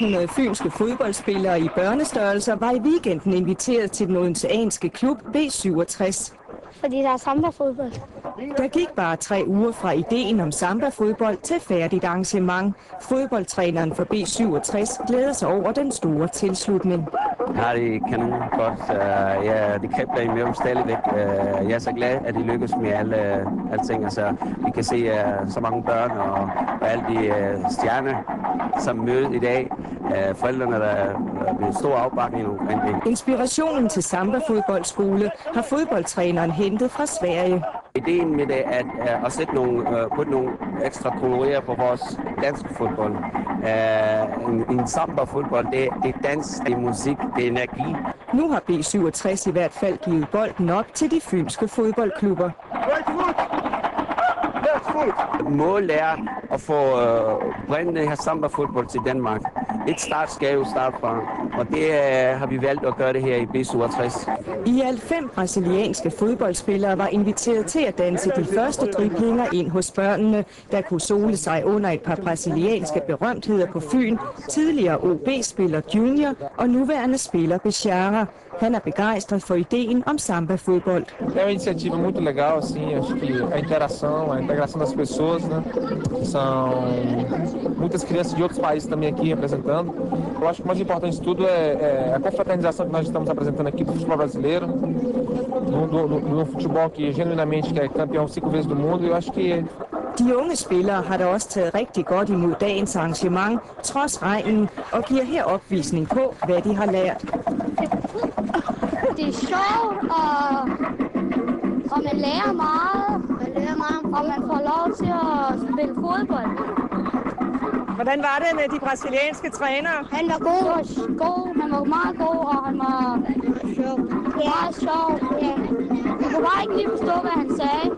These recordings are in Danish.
...100 fynske fodboldspillere i børnestørrelser var i weekenden inviteret til den odenseanske klub B67. Fordi der er samba-fodbold. Der gik bare 3 uger fra ideen om samba-fodbold til færdigt arrangement. Fodboldtræneren for B67 glæder sig over den store tilslutning. Jeg har det kanon godt. Ja, det kribler i maven stadigvæk. Jeg er så glad, at det lykkes med alting. Altså, vi kan se så mange børn og alle de stjerner, som mødes i dag. Forældrene, der er en stor afbakning omkring det. Inspirationen til samba-fodboldskole har fodboldtræneren hentet fra Sverige. Ideen med det er at sætte putte nogle ekstra kolorier på vores dansk fodbold. En samba-fodbold, det er dans, det er musik, det er energi. Nu har B67 i hvert fald givet bolden op til de fynske fodboldklubber. Målet er at få bringe det her samba-fodbold til Danmark. Et start skal jo starte fra, og det har vi valgt at gøre det her i B67. I alt 5 brasilianske fodboldspillere var inviteret til at danse de første driblinger ind hos børnene, der kunne sole sig under et par brasilianske berømtheder på Fyn, tidligere OB-spiller Junior og nuværende spiller Bechara. Han er begejstret for ideen om samba-fodbold. Det er en initiativa muito legal, assim, acho que a integração das pessoas, né? São muitas crianças de outros países também aqui representando. Eu acho que o mais importante de tudo é a confraternização que nós estamos apresentando aqui para o futebol brasileiro, no futebol que genuinamente é campeão 5 vezes do mundo. Eu acho que de unge spillere har da også taget rigtig godt imod dagens arrangement, trods regnen, og giver her opvisning på, hvad de har lært. Det er sjovt, og man lærer meget. Og man får lov til at spille fodbold. Hvordan var det med de brasilianske trænere? Han var god. Han var meget god, og han var meget sjov. Ja. Jeg kunne bare ikke lige forstå, hvad han sagde.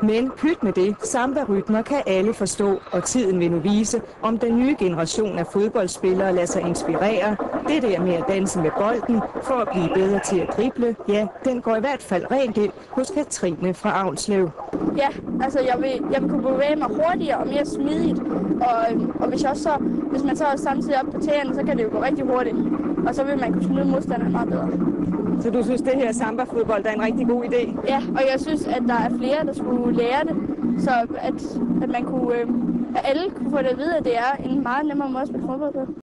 Men pyt med det, samba-rytmer kan alle forstå, og tiden vil nu vise, om den nye generation af fodboldspillere lader sig inspirere. Det der med at danse med bolden for at blive bedre til at drible, ja, den går i hvert fald rent ind hos Katrine fra Avnslev. Ja, altså jeg vil kunne bevæge mig hurtigere og mere smidigt, og hvis man så samtidig op på tæerne, så kan det jo gå rigtig hurtigt, og så vil man kunne snyde modstanderen meget bedre. Så du synes, det her samba-fodbold er en rigtig god idé? Ja, og jeg synes, at der er flere, der skulle lære det, så at man kunne, at alle kunne få det at vide, at det er en meget nemmere måde at spille fodbold på.